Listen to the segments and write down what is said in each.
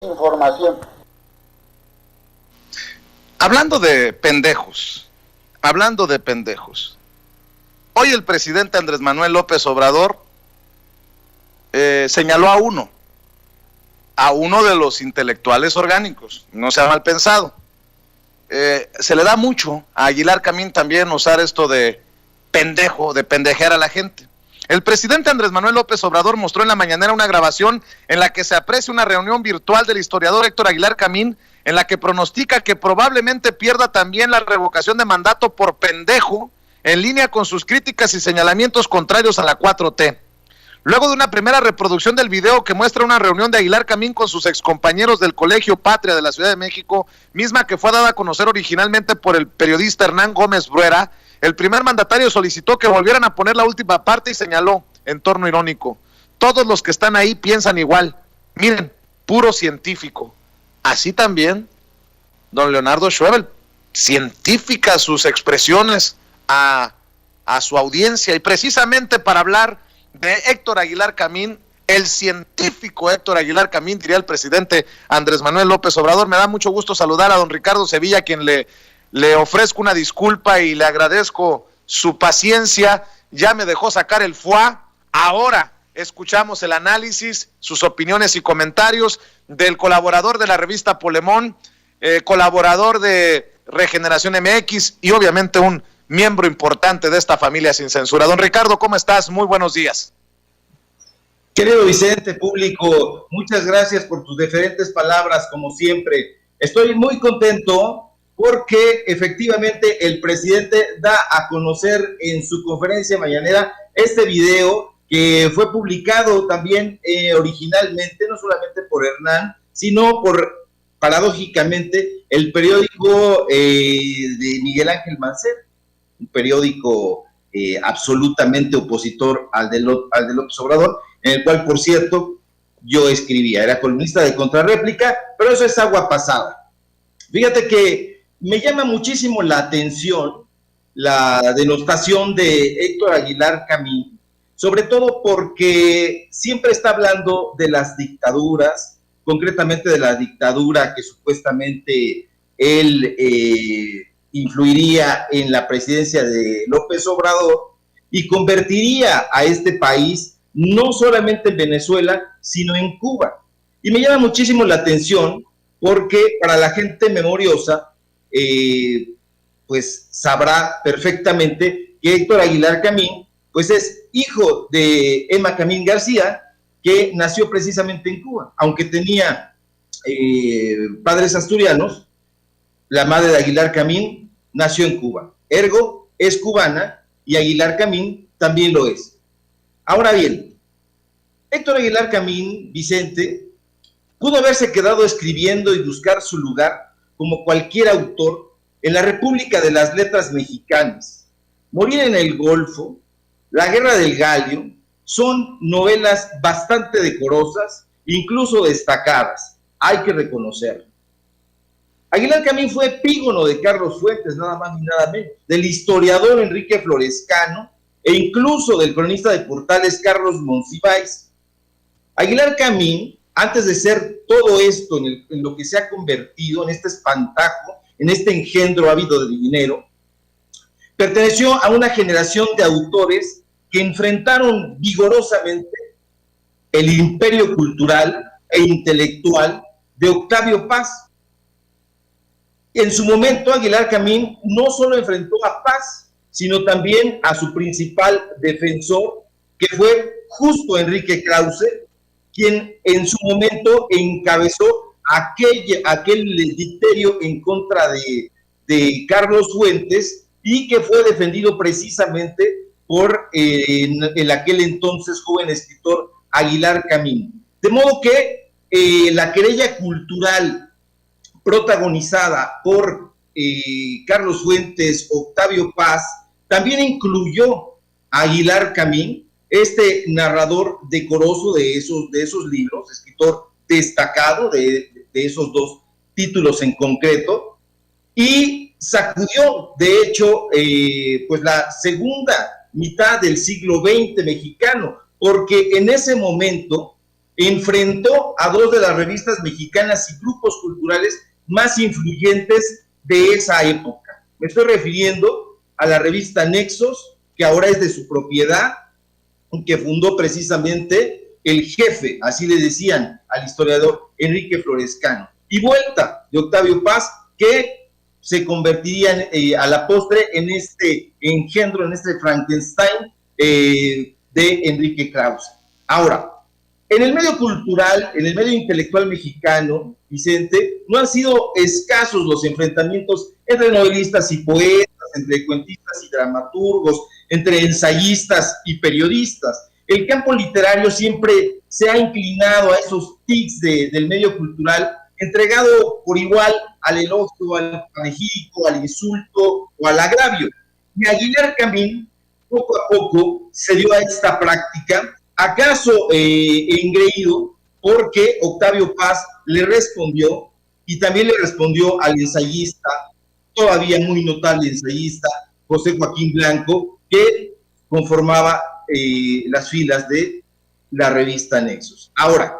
información. Hablando de pendejos, hoy el presidente Andrés Manuel López Obrador señaló a uno de los intelectuales orgánicos, no sea mal pensado. Se le da mucho a Aguilar Camín también usar esto de pendejo, de pendejear a la gente. El presidente Andrés Manuel López Obrador mostró en la mañanera una grabación en la que se aprecia una reunión virtual del historiador Héctor Aguilar Camín, en la que pronostica que probablemente pierda también la revocación de mandato por pendejo, en línea con sus críticas y señalamientos contrarios a la 4T. Luego de una primera reproducción del video que muestra una reunión de Aguilar Camín con sus excompañeros del Colegio Patria de la Ciudad de México, misma que fue dada a conocer originalmente por el periodista Hernán Gómez Bruera, el primer mandatario solicitó que volvieran a poner la última parte y señaló, en tono irónico: todos los que están ahí piensan igual. Miren, puro científico. Así también, don Leonardo Schwebel, científicas sus expresiones a su audiencia. Y precisamente para hablar de Héctor Aguilar Camín, el científico Héctor Aguilar Camín, diría el presidente Andrés Manuel López Obrador, me da mucho gusto saludar a don Ricardo Sevilla, a quien le ofrezco una disculpa y le agradezco su paciencia. Ya me dejó sacar el foie. Ahora escuchamos el análisis, sus opiniones y comentarios del colaborador de la revista Polemón, colaborador de Regeneración MX y obviamente un miembro importante de esta familia sin censura. Don Ricardo, ¿cómo estás? Muy buenos días. Querido Vicente, público, muchas gracias por tus diferentes palabras, como siempre. Estoy muy contento porque efectivamente el presidente da a conocer en su conferencia mañanera este video que fue publicado también originalmente, no solamente por Hernán, sino por, paradójicamente, el periódico de Miguel Ángel Mancera, un periódico absolutamente opositor al de López Obrador, en el cual, por cierto, yo escribía, era columnista de Contrarréplica, pero eso es agua pasada. Fíjate que me llama muchísimo la atención la denostación de Héctor Aguilar Camín, sobre todo porque siempre está hablando de las dictaduras, concretamente de la dictadura que supuestamente él influiría en la presidencia de López Obrador y convertiría a este país no solamente en Venezuela, sino en Cuba. Y me llama muchísimo la atención porque para la gente memoriosa, pues sabrá perfectamente que Héctor Aguilar Camín pues es hijo de Emma Camín García, que nació precisamente en Cuba, aunque tenía padres asturianos. La madre de Aguilar Camín nació en Cuba, ergo es cubana y Aguilar Camín también lo es. Ahora bien, Héctor Aguilar Camín, Vicente, pudo haberse quedado escribiendo y buscar su lugar como cualquier autor en la República de las Letras Mexicanas. Morir en el Golfo, La Guerra del Galio, son novelas bastante decorosas, incluso destacadas, hay que reconocerlo. Aguilar Camín fue epígono de Carlos Fuentes, nada más ni nada menos, del historiador Enrique Florescano e incluso del cronista de Portales Carlos Monsiváis. Aguilar Camín, antes de ser todo esto en lo que se ha convertido, en este espantajo, en este engendro ávido de dinero, perteneció a una generación de autores que enfrentaron vigorosamente el imperio cultural e intelectual de Octavio Paz. En su momento, Aguilar Camín no solo enfrentó a Paz, sino también a su principal defensor, que fue justo Enrique Krause, quien en su momento encabezó aquel dicterio en contra de Carlos Fuentes y que fue defendido precisamente por el aquel entonces joven escritor Aguilar Camín. De modo que la querella cultural protagonizada por Carlos Fuentes, Octavio Paz, también incluyó a Aguilar Camín, este narrador decoroso de esos libros, escritor destacado de esos dos títulos en concreto, y sacudió, de hecho, pues la segunda mitad del siglo XX mexicano, porque en ese momento enfrentó a dos de las revistas mexicanas y grupos culturales más influyentes de esa época. Me estoy refiriendo a la revista Nexos, que ahora es de su propiedad, que fundó precisamente el jefe, así le decían al historiador Enrique Florescano, y Vuelta, de Octavio Paz, que se convertiría a la postre en este engendro, en este Frankenstein de Enrique Krause. Ahora, en el medio cultural, en el medio intelectual mexicano, Vicente, no han sido escasos los enfrentamientos entre novelistas y poetas, entre cuentistas y dramaturgos, entre ensayistas y periodistas. El campo literario siempre se ha inclinado a esos tics del medio cultural, entregado por igual al elogio, al panegírico, al insulto o al agravio. Y Aguilar Camín, poco a poco, se dio a esta práctica, acaso engreído, porque Octavio Paz le respondió, y también le respondió al ensayista, todavía muy notable ensayista, José Joaquín Blanco, que conformaba las filas de la revista Nexos. Ahora,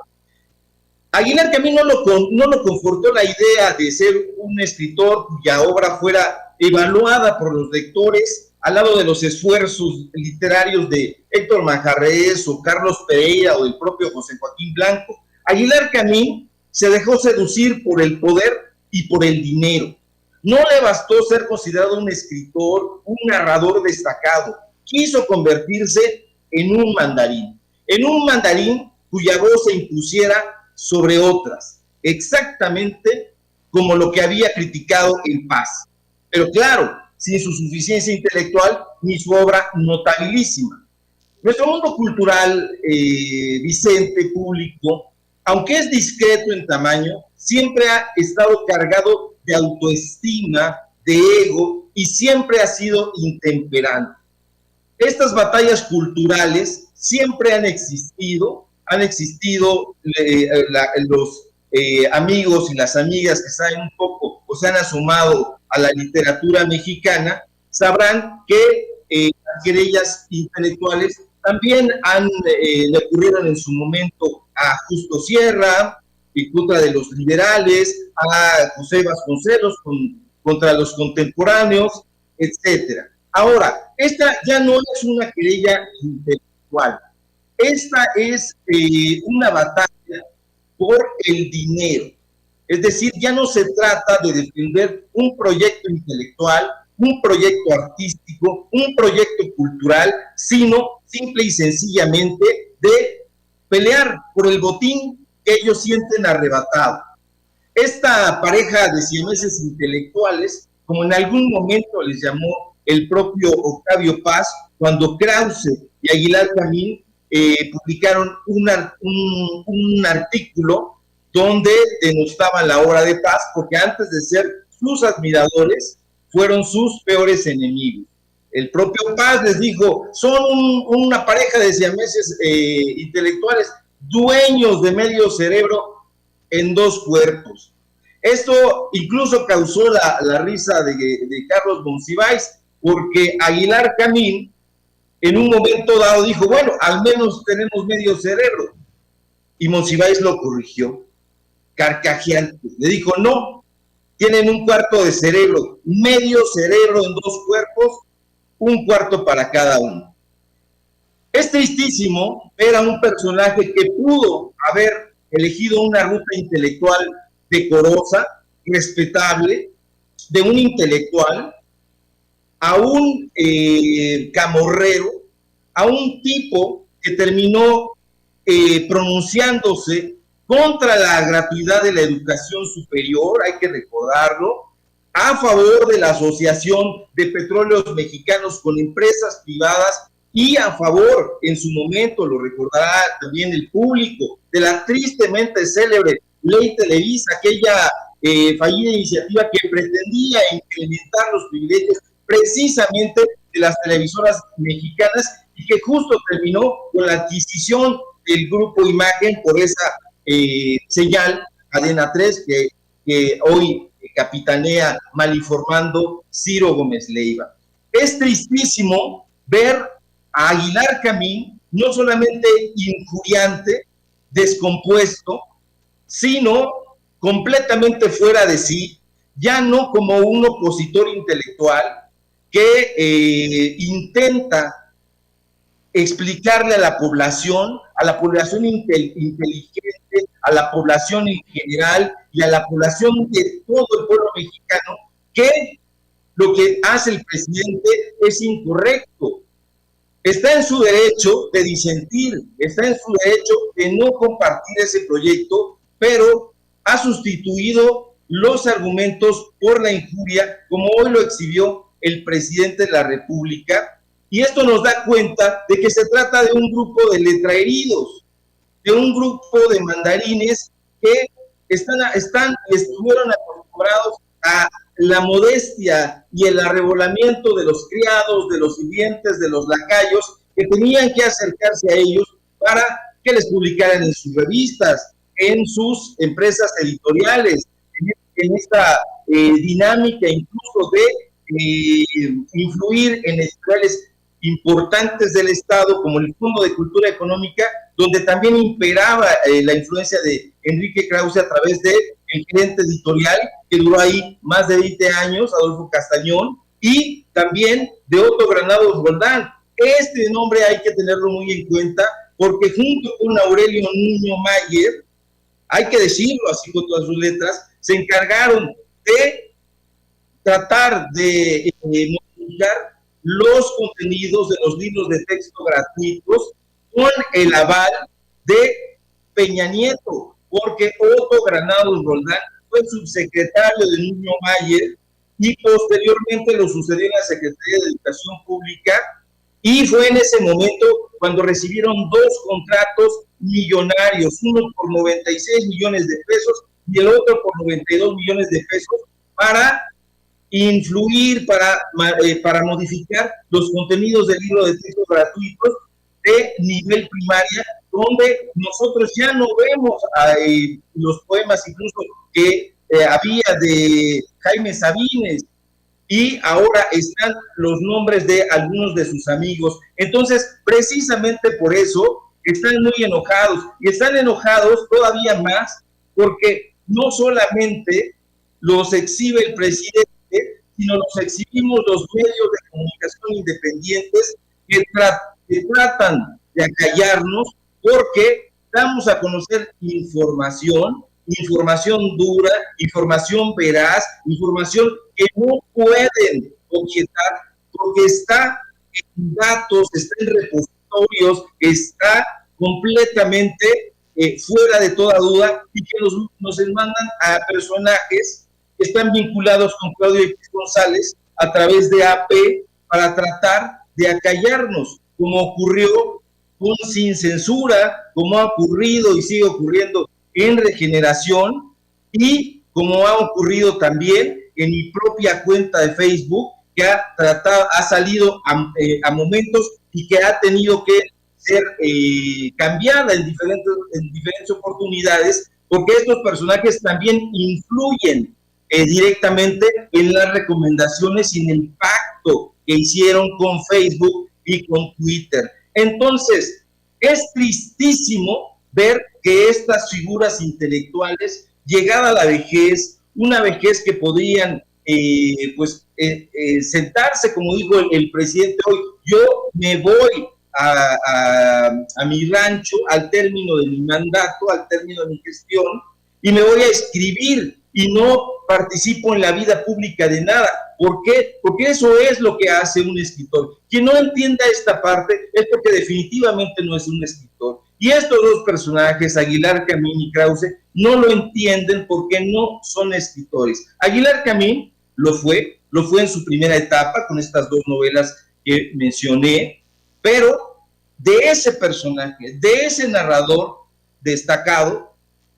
Aguilar Camín no lo confortó la idea de ser un escritor cuya obra fuera evaluada por los lectores al lado de los esfuerzos literarios de Héctor Manjarrés o Carlos Pereira o del propio José Joaquín Blanco. Aguilar Camín se dejó seducir por el poder y por el dinero. No le bastó ser considerado un escritor, un narrador destacado. Quiso convertirse en un mandarín cuya voz se impusiera sobre otras, exactamente como lo que había criticado el Paz. Pero claro, sin su suficiencia intelectual ni su obra notabilísima. Nuestro mundo cultural, Vicente, público, aunque es discreto en tamaño, siempre ha estado cargado de autoestima, de ego, y siempre ha sido intemperante. Estas batallas culturales siempre han existido los amigos y las amigas que saben un poco o se han asomado a la literatura mexicana, sabrán que las querellas intelectuales también le ocurrieron en su momento a Justo Sierra, en contra de los liberales, a José Vasconcelos contra los contemporáneos, etcétera. Ahora, esta ya no es una querella intelectual, esta es una batalla por el dinero. Es decir, ya no se trata de defender un proyecto intelectual, un proyecto artístico, un proyecto cultural, sino simple y sencillamente de pelear por el botín que ellos sienten arrebatado. Esta pareja de siameses intelectuales, como en algún momento les llamó el propio Octavio Paz, cuando Krause y Aguilar Camín publicaron un artículo donde denostaban la obra de Paz, porque antes de ser sus admiradores, fueron sus peores enemigos. El propio Paz les dijo, son una pareja de siameses intelectuales, dueños de medio cerebro en dos cuerpos. Esto incluso causó la risa de Carlos Monsiváis, porque Aguilar Camín en un momento dado dijo, bueno, al menos tenemos medio cerebro. Y Monsiváis lo corrigió, carcajeante. Le dijo, no, tienen un cuarto de cerebro, medio cerebro en dos cuerpos, un cuarto para cada uno. Es tristísimo ver a un personaje que pudo haber elegido una ruta intelectual decorosa, respetable, de un intelectual, a un camorrero, a un tipo que terminó pronunciándose contra la gratuidad de la educación superior, hay que recordarlo, a favor de la Asociación de Petróleos Mexicanos con empresas privadas y a favor, en su momento, lo recordará también el público, de la tristemente célebre Ley Televisa, aquella fallida iniciativa que pretendía incrementar los privilegios precisamente de las televisoras mexicanas y que justo terminó con la adquisición del Grupo Imagen por esa señal, Cadena 3, que hoy capitanea mal informando Ciro Gómez Leiva. Es tristísimo ver a Aguilar Camín no solamente injuriante, descompuesto, sino completamente fuera de sí, ya no como un opositor intelectual que intenta explicarle a la población inteligente, a la población en general y a la población de todo el pueblo mexicano que lo que hace el presidente es incorrecto. Está en su derecho de disentir, está en su derecho de no compartir ese proyecto, pero ha sustituido los argumentos por la injuria, como hoy lo exhibió el presidente de la República, y esto nos da cuenta de que se trata de un grupo de letraheridos, de un grupo de mandarines que estuvieron acostumbrados a la modestia y el arrebolamiento de los criados, de los sirvientes, de los lacayos, que tenían que acercarse a ellos para que les publicaran en sus revistas, en sus empresas editoriales, en esta dinámica incluso de influir en editoriales importantes del Estado, como el Fondo de Cultura Económica, donde también imperaba la influencia de Enrique Krause a través de el gerente editorial, que duró ahí más de 20 años, Adolfo Castañón, y también de Otto Granados Roldán. Este nombre hay que tenerlo muy en cuenta, porque junto con Aurelio Nuño Mayer, hay que decirlo así con todas sus letras, se encargaron de tratar de modificar los contenidos de los libros de texto gratuitos con el aval de Peña Nieto, porque Otto Granados Roldán fue subsecretario de Nuño Mayer y posteriormente lo sucedió en la Secretaría de Educación Pública, y fue en ese momento cuando recibieron dos contratos millonarios, uno por 96 millones de pesos y el otro por 92 millones de pesos, para influir, para modificar los contenidos del libro de texto gratuitos de nivel primaria, donde nosotros ya no vemos los poemas incluso que había de Jaime Sabines, y ahora están los nombres de algunos de sus amigos. Entonces, precisamente por eso están muy enojados, y están enojados todavía más porque no solamente los exhibe el presidente, sino los exhibimos los medios de comunicación independientes que tratan de acallarnos, porque damos a conocer información dura, información veraz, información que no pueden objetar, porque está en datos, está en repositorios, está completamente fuera de toda duda, y que nos mandan a personajes que están vinculados con Claudio X González a través de AP para tratar de acallarnos, como ocurrió con Sin Censura, como ha ocurrido y sigue ocurriendo en Regeneración, y como ha ocurrido también en mi propia cuenta de Facebook, que ha salido a momentos y que ha tenido que ser cambiada en diferentes oportunidades, porque estos personajes también influyen directamente en las recomendaciones y en el pacto que hicieron con Facebook y con Twitter. Entonces, es tristísimo ver que estas figuras intelectuales, llegada a la vejez, una vejez que podrían sentarse, como dijo el presidente hoy, yo me voy a mi rancho al término de mi mandato, al término de mi gestión, y me voy a escribir y no participo en la vida pública de nada. ¿Por qué? Porque eso es lo que hace un escritor. Quien no entienda esta parte es porque definitivamente no es un escritor. Y estos dos personajes, Aguilar Camín y Krause, no lo entienden porque no son escritores. Aguilar Camín lo fue en su primera etapa con estas dos novelas que mencioné, pero de ese personaje, de ese narrador destacado,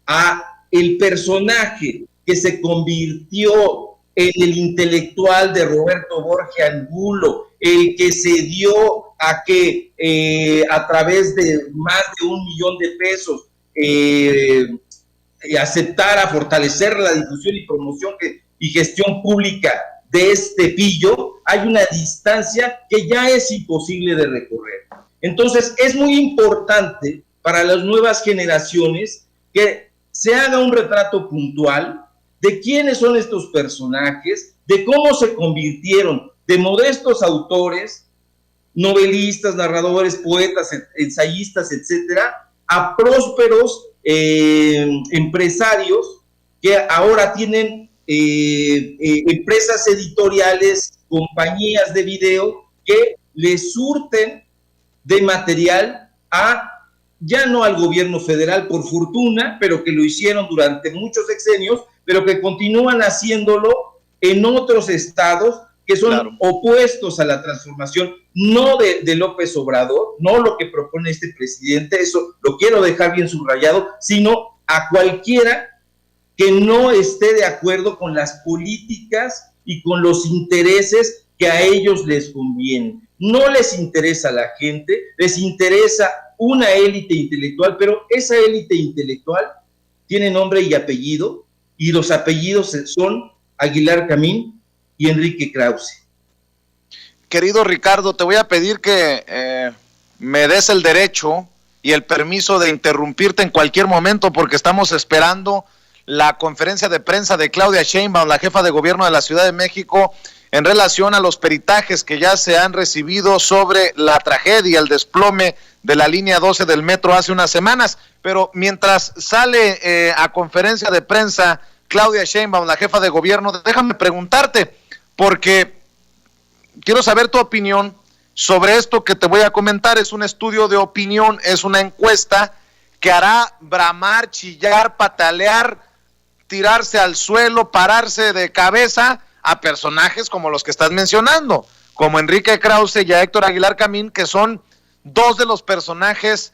a el personaje que se convirtió en el intelectual de Roberto Borges Angulo, el que se dio a que a través de más de 1 millón de pesos aceptara fortalecer la difusión y promoción y gestión pública de este pillo, hay una distancia que ya es imposible de recorrer. Entonces es muy importante para las nuevas generaciones, que se haga un retrato puntual de quiénes son estos personajes, de cómo se convirtieron de modestos autores, novelistas, narradores, poetas, ensayistas, etcétera, a prósperos empresarios que ahora tienen empresas editoriales, compañías de video que les surten de material ya no al gobierno federal, por fortuna, pero que lo hicieron durante muchos sexenios, pero que continúan haciéndolo en otros estados que son opuestos a la transformación, no de López Obrador, no lo que propone este presidente, eso lo quiero dejar bien subrayado, sino a cualquiera que no esté de acuerdo con las políticas y con los intereses que a ellos les convienen. No les interesa a la gente, les interesa una élite intelectual, pero esa élite intelectual tiene nombre y apellido, y los apellidos son Aguilar Camín y Enrique Krause. Querido Ricardo, te voy a pedir que me des el derecho y el permiso de interrumpirte en cualquier momento, porque estamos esperando la conferencia de prensa de Claudia Sheinbaum, la jefa de gobierno de la Ciudad de México, en relación a los peritajes que ya se han recibido sobre la tragedia, el desplome de la línea 12 del metro hace unas semanas. Pero mientras sale a conferencia de prensa Claudia Sheinbaum, la jefa de gobierno, déjame preguntarte, porque quiero saber tu opinión sobre esto que te voy a comentar. Es un estudio de opinión, es una encuesta que hará bramar, chillar, patalear, tirarse al suelo, pararse de cabeza a personajes como los que estás mencionando, como Enrique Krause y a Héctor Aguilar Camín, que son dos de los personajes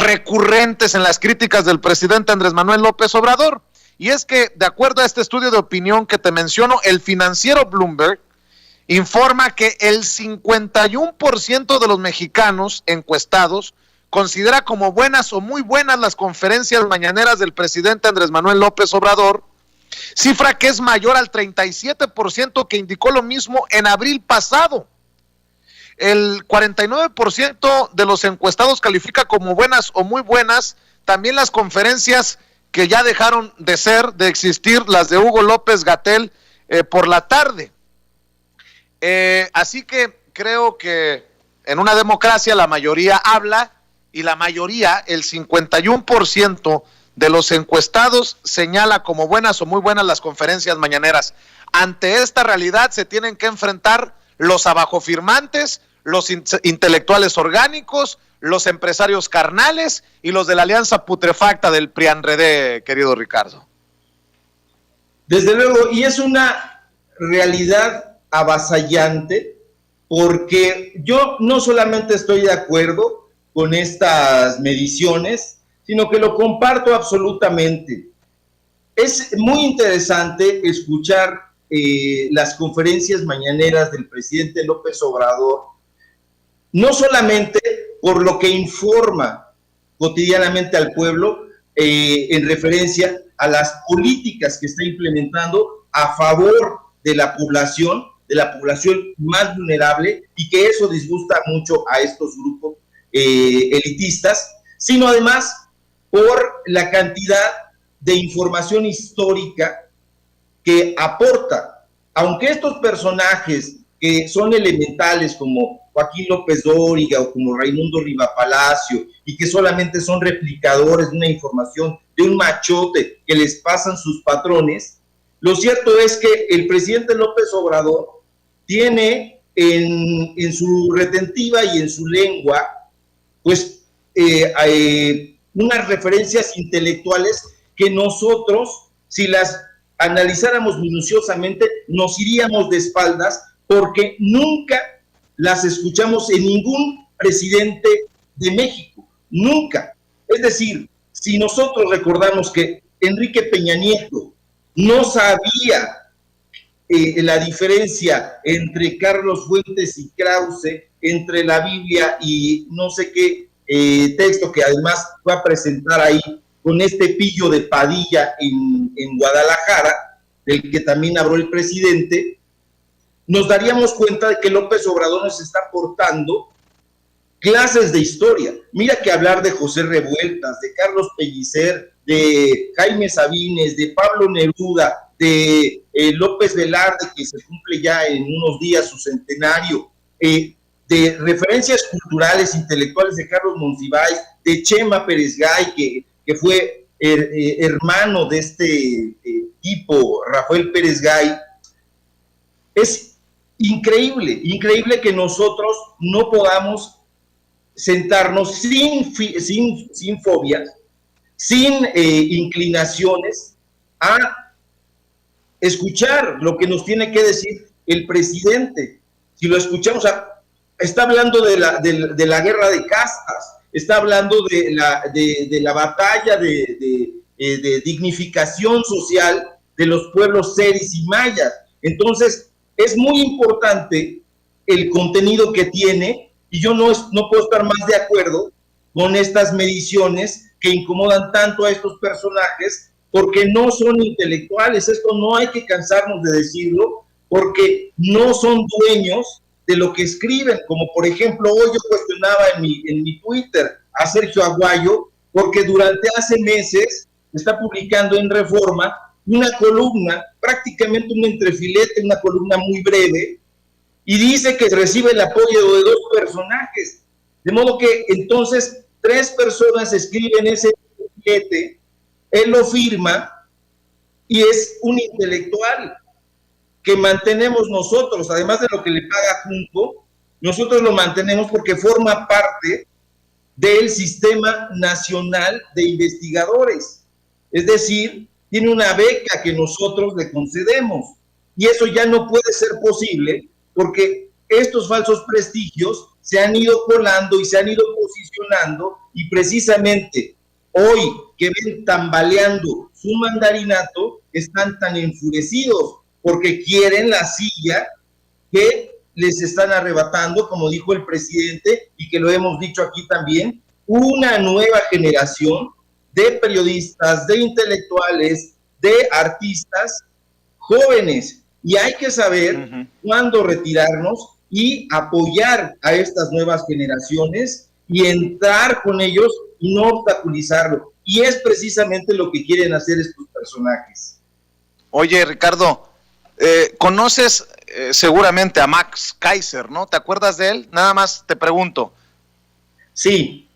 recurrentes en las críticas del presidente Andrés Manuel López Obrador. Y es que, de acuerdo a este estudio de opinión que te menciono, el financiero Bloomberg informa que el 51% de los mexicanos encuestados considera como buenas o muy buenas las conferencias mañaneras del presidente Andrés Manuel López Obrador, cifra que es mayor al 37% que indicó lo mismo en abril pasado. El 49% de los encuestados califica como buenas o muy buenas también las conferencias que ya dejaron de existir, las de Hugo López-Gatell por la tarde. Así que creo que en una democracia la mayoría habla, y la mayoría, el 51% de los encuestados, señala como buenas o muy buenas las conferencias mañaneras. Ante esta realidad se tienen que enfrentar los abajofirmantes, los intelectuales orgánicos, los empresarios carnales y los de la alianza putrefacta del PRIANREDE, querido Ricardo. Desde luego, y es una realidad avasallante, porque yo no solamente estoy de acuerdo con estas mediciones, sino que lo comparto absolutamente. Es muy interesante escuchar las conferencias mañaneras del presidente López Obrador, no solamente por lo que informa cotidianamente al pueblo en referencia a las políticas que está implementando a favor de la población más vulnerable, y que eso disgusta mucho a estos grupos elitistas, sino además por la cantidad de información histórica que aporta. Aunque estos personajes que son elementales como Joaquín López Dóriga o como Raimundo Rivapalacio, y que solamente son replicadores de una información de un machote que les pasan sus patrones, lo cierto es que el presidente López Obrador tiene en su retentiva y en su lengua pues unas referencias intelectuales que nosotros, si las analizáramos minuciosamente, nos iríamos de espaldas, porque nunca las escuchamos en ningún presidente de México, nunca. Es decir, si nosotros recordamos que Enrique Peña Nieto no sabía la diferencia entre Carlos Fuentes y Krause, entre la Biblia y no sé qué texto que además fue a presentar ahí con este pillo de Padilla en Guadalajara, del que también habló el presidente, nos daríamos cuenta de que López Obrador nos está aportando clases de historia. Mira que hablar de José Revueltas, de Carlos Pellicer, de Jaime Sabines, de Pablo Neruda, de López Velarde, que se cumple ya en unos días su centenario, de referencias culturales, intelectuales de Carlos Monsiváis, de Chema Pérez Gay, que fue hermano de este tipo, Rafael Pérez Gay. Es increíble que nosotros no podamos sentarnos sin fobias, sin inclinaciones, a escuchar lo que nos tiene que decir el presidente. Si lo escuchamos, está hablando de la guerra de castas, está hablando de la batalla de dignificación social de los pueblos seris y mayas. Entonces, es muy importante el contenido que tiene, y yo no puedo estar más de acuerdo con estas mediciones que incomodan tanto a estos personajes, porque no son intelectuales. Esto no hay que cansarnos de decirlo, porque no son dueños de lo que escriben. Como por ejemplo, hoy yo cuestionaba en mi Twitter a Sergio Aguayo, porque durante hace meses está publicando en Reforma una columna, prácticamente un entrefilete, una columna muy breve, y dice que recibe el apoyo de 2 personajes. De modo que entonces 3 personas escriben ese entrefilete, él lo firma, y es un intelectual que mantenemos nosotros, además de lo que le paga Junco. Nosotros lo mantenemos porque forma parte del Sistema Nacional de Investigadores. Es decir, tiene una beca que nosotros le concedemos. Y eso ya no puede ser posible porque estos falsos prestigios se han ido colando y se han ido posicionando, y precisamente hoy que ven tambaleando su mandarinato, están tan enfurecidos porque quieren la silla que les están arrebatando, como dijo el presidente, y que lo hemos dicho aquí también, una nueva generación de periodistas, de intelectuales, de artistas jóvenes. Y hay que saber cuándo retirarnos y apoyar a estas nuevas generaciones y entrar con ellos y no obstaculizarlo. Y es precisamente lo que quieren hacer estos personajes. Oye, Ricardo, conoces seguramente a Max Kaiser, ¿no? ¿Te acuerdas de él? Nada más te pregunto. Sí.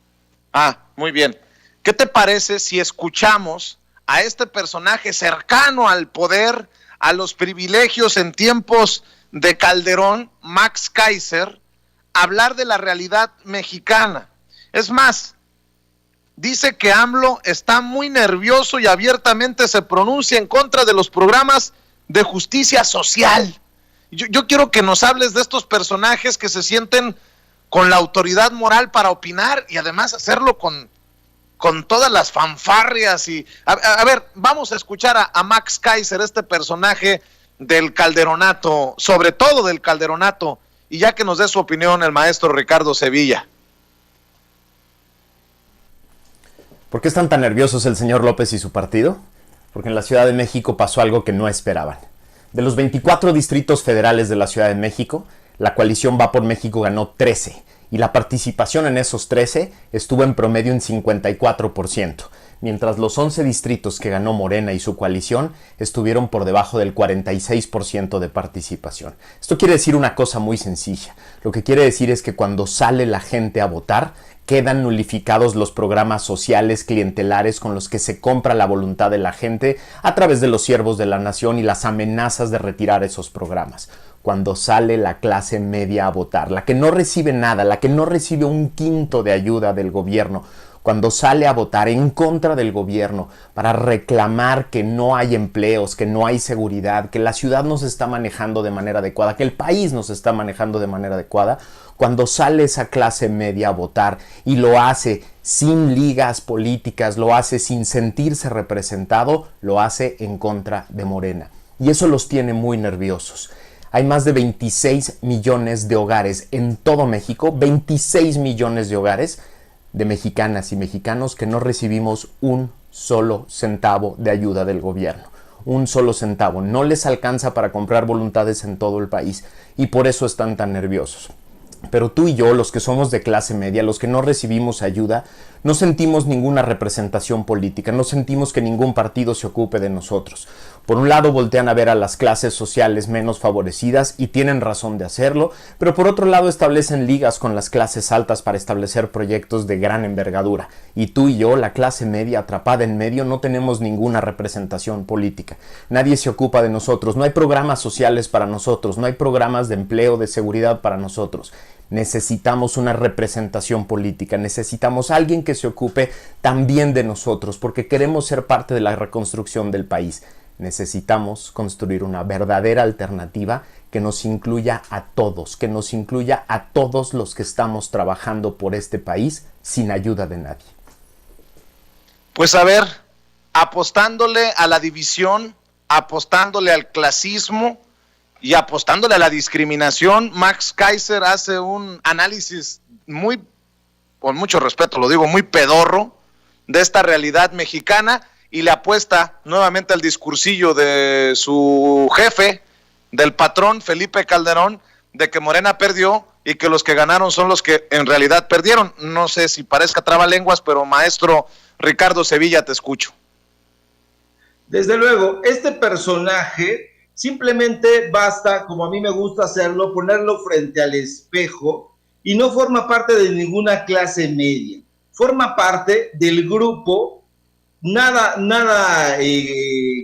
Muy bien. ¿Qué te parece si escuchamos a este personaje cercano al poder, a los privilegios en tiempos de Calderón, Max Kaiser, hablar de la realidad mexicana? Es más, dice que AMLO está muy nervioso y abiertamente se pronuncia en contra de los programas de justicia social. Yo quiero que nos hables de estos personajes que se sienten con la autoridad moral para opinar y además hacerlo con todas las fanfarrias. Y a ver, vamos a escuchar a Max Kaiser, este personaje del Calderonato, sobre todo del Calderonato, y ya que nos dé su opinión el maestro Ricardo Sevilla. ¿Por qué están tan nerviosos el señor López y su partido? Porque en la Ciudad de México pasó algo que no esperaban. De los 24 distritos federales de la Ciudad de México, la coalición Va por México ganó 13, y la participación en esos 13 estuvo en promedio en 54%, mientras los 11 distritos que ganó Morena y su coalición estuvieron por debajo del 46% de participación. Esto quiere decir una cosa muy sencilla. Lo que quiere decir es que cuando sale la gente a votar, quedan nulificados los programas sociales clientelares con los que se compra la voluntad de la gente a través de los siervos de la nación y las amenazas de retirar esos programas. Cuando sale la clase media a votar, la que no recibe nada, la que no recibe un quinto de ayuda del gobierno, cuando sale a votar en contra del gobierno para reclamar que no hay empleos, que no hay seguridad, que la ciudad no se está manejando de manera adecuada, que el país no se está manejando de manera adecuada, cuando sale esa clase media a votar y lo hace sin ligas políticas, lo hace sin sentirse representado, lo hace en contra de Morena. Y eso los tiene muy nerviosos. Hay más de 26 millones de hogares en todo México, 26 millones de hogares de mexicanas y mexicanos que no recibimos un solo centavo de ayuda del gobierno. Un solo centavo. No les alcanza para comprar voluntades en todo el país y por eso están tan nerviosos. Pero tú y yo, los que somos de clase media, los que no recibimos ayuda, no sentimos ninguna representación política, no sentimos que ningún partido se ocupe de nosotros. Por un lado voltean a ver a las clases sociales menos favorecidas y tienen razón de hacerlo, pero por otro lado establecen ligas con las clases altas para establecer proyectos de gran envergadura. Y tú y yo, la clase media atrapada en medio, no tenemos ninguna representación política. Nadie se ocupa de nosotros, no hay programas sociales para nosotros, no hay programas de empleo, de seguridad para nosotros. Necesitamos una representación política, necesitamos a alguien que se ocupe también de nosotros, porque queremos ser parte de la reconstrucción del país. Necesitamos construir una verdadera alternativa que nos incluya a todos, que nos incluya a todos los que estamos trabajando por este país sin ayuda de nadie. Pues a ver, apostándole a la división, apostándole al clasismo y apostándole a la discriminación, Max Kaiser hace un análisis muy, con mucho respeto lo digo, muy pedorro de esta realidad mexicana y le apuesta nuevamente al discursillo de su jefe, del patrón Felipe Calderón, de que Morena perdió y que los que ganaron son los que en realidad perdieron. No sé si parezca trabalenguas, pero maestro Ricardo Sevilla, te escucho. Desde luego, este personaje simplemente basta, como a mí me gusta hacerlo, ponerlo frente al espejo y no forma parte de ninguna clase media. Forma parte del grupo nada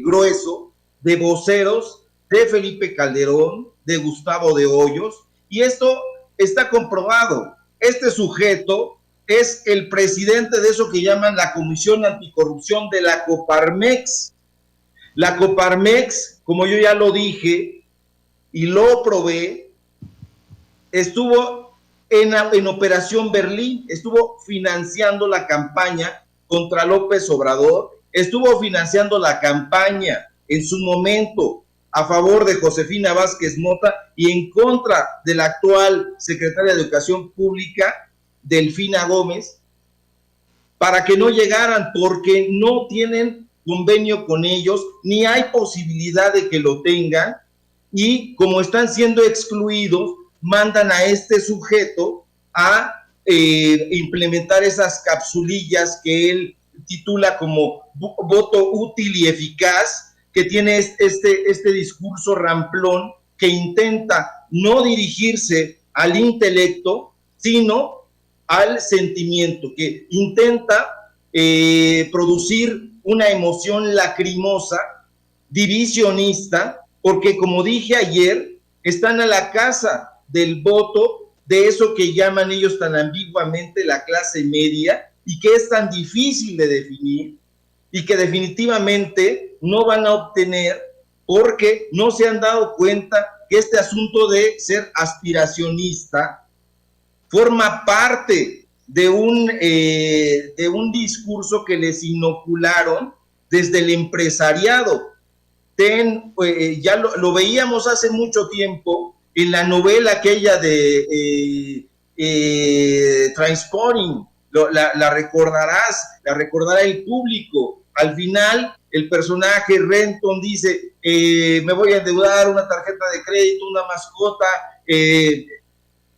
grueso de voceros de Felipe Calderón, de Gustavo de Hoyos, y esto está comprobado. Este sujeto es el presidente de eso que llaman la Comisión Anticorrupción de la Coparmex. La Coparmex, como yo ya lo dije y lo probé, estuvo en Operación Berlín, estuvo financiando la campaña contra López Obrador, estuvo financiando la campaña en su momento a favor de Josefina Vázquez Mota y en contra de la actual secretaria de Educación Pública, Delfina Gómez, para que no llegaran, porque no tienen convenio con ellos, ni hay posibilidad de que lo tengan, y como están siendo excluidos, mandan a este sujeto a implementar esas capsulillas que él titula como voto útil y eficaz, que tiene este discurso ramplón que intenta no dirigirse al intelecto, sino al sentimiento, que intenta producir una emoción lacrimosa, divisionista, porque como dije ayer, están a la casa del voto de eso que llaman ellos tan ambiguamente la clase media y que es tan difícil de definir y que definitivamente no van a obtener porque no se han dado cuenta que este asunto de ser aspiracionista forma parte de un discurso que les inocularon desde el empresariado. Ya lo veíamos hace mucho tiempo en la novela aquella de Trainspotting, la recordarás, la recordará el público. Al final, el personaje Renton dice, me voy a endeudar, una tarjeta de crédito, una mascota,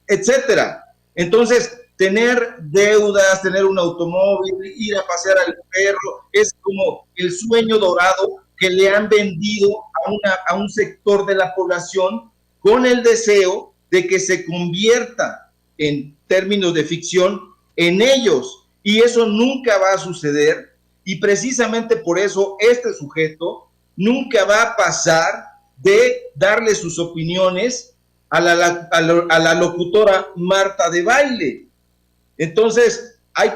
etcétera. Entonces, tener deudas, tener un automóvil, ir a pasear al perro, es como el sueño dorado que le han vendido a un sector de la población con el deseo de que se convierta, en términos de ficción, en ellos. Y eso nunca va a suceder, y precisamente por eso este sujeto nunca va a pasar de darle sus opiniones a la locutora Marta de Baile. Entonces, hay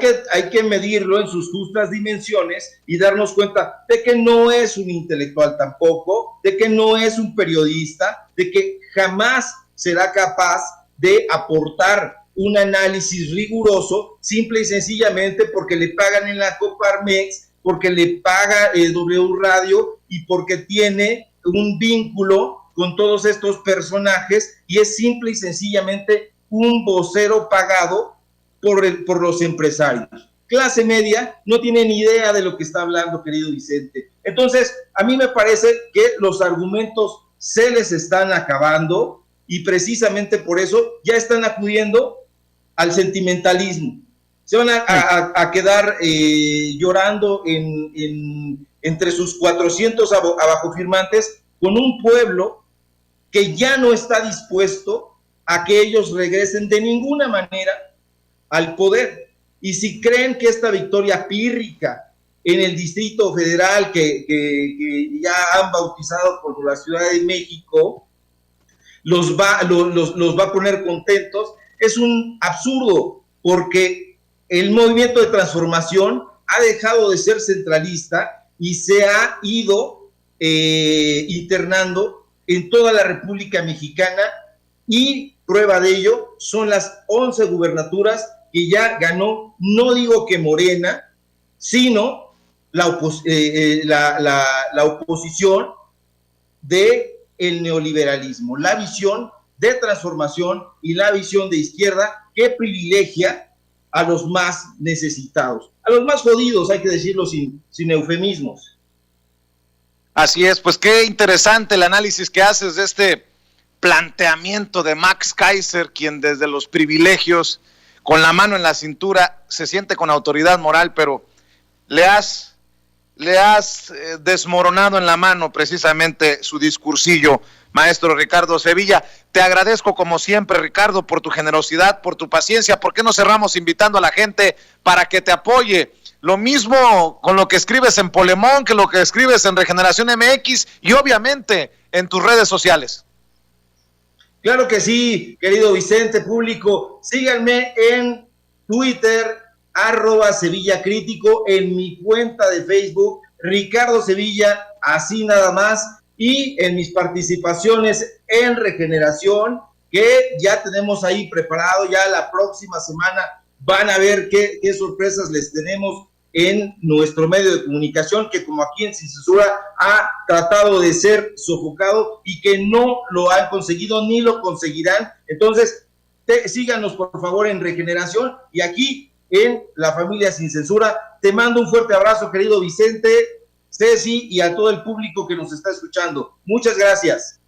que medirlo en sus justas dimensiones y darnos cuenta de que no es un intelectual tampoco, de que no es un periodista, de que jamás será capaz de aportar un análisis riguroso, simple y sencillamente porque le pagan en la Coparmex, porque le paga W Radio y porque tiene un vínculo con todos estos personajes y es simple y sencillamente un vocero pagado por los empresarios. Clase media no tiene ni idea de lo que está hablando, querido Vicente. Entonces, a mí me parece que los argumentos se les están acabando y precisamente por eso ya están acudiendo al sentimentalismo. Se van a quedar llorando entre sus 400 abajofirmantes con un pueblo que ya no está dispuesto a que ellos regresen de ninguna manera al poder. Y si creen que esta victoria pírrica en el Distrito Federal, que ya han bautizado por la Ciudad de México, los va a poner contentos, es un absurdo, porque el movimiento de transformación ha dejado de ser centralista y se ha ido internando en toda la República Mexicana, y prueba de ello son las 11 gubernaturas que ya ganó, no digo que Morena, sino la oposición del neoliberalismo, la visión de transformación y la visión de izquierda que privilegia a los más necesitados, a los más jodidos, hay que decirlo sin eufemismos. Así es, pues qué interesante el análisis que haces de este planteamiento de Max Kaiser, quien desde los privilegios, con la mano en la cintura, se siente con autoridad moral, pero le has desmoronado en la mano precisamente su discursillo, maestro Ricardo Sevilla. Te agradezco como siempre, Ricardo, por tu generosidad, por tu paciencia. ¿Por qué no cerramos invitando a la gente para que te apoye? Lo mismo con lo que escribes en Polemón, que lo que escribes en Regeneración MX y obviamente en tus redes sociales. Claro que sí, querido Vicente, público. Síganme en Twitter, @SevillaCrítico, en mi cuenta de Facebook, Ricardo Sevilla, así nada más, y en mis participaciones en Regeneración, que ya tenemos ahí preparado. Ya la próxima semana van a ver qué sorpresas les tenemos en nuestro medio de comunicación, que como aquí en Sin Censura ha tratado de ser sofocado y que no lo han conseguido ni lo conseguirán. Entonces, síganos por favor en Regeneración y aquí en La Familia Sin Censura. Te mando un fuerte abrazo, querido Vicente, Ceci, y a todo el público que nos está escuchando. Muchas gracias.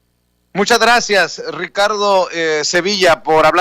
Muchas gracias, Ricardo Sevilla, por hablar.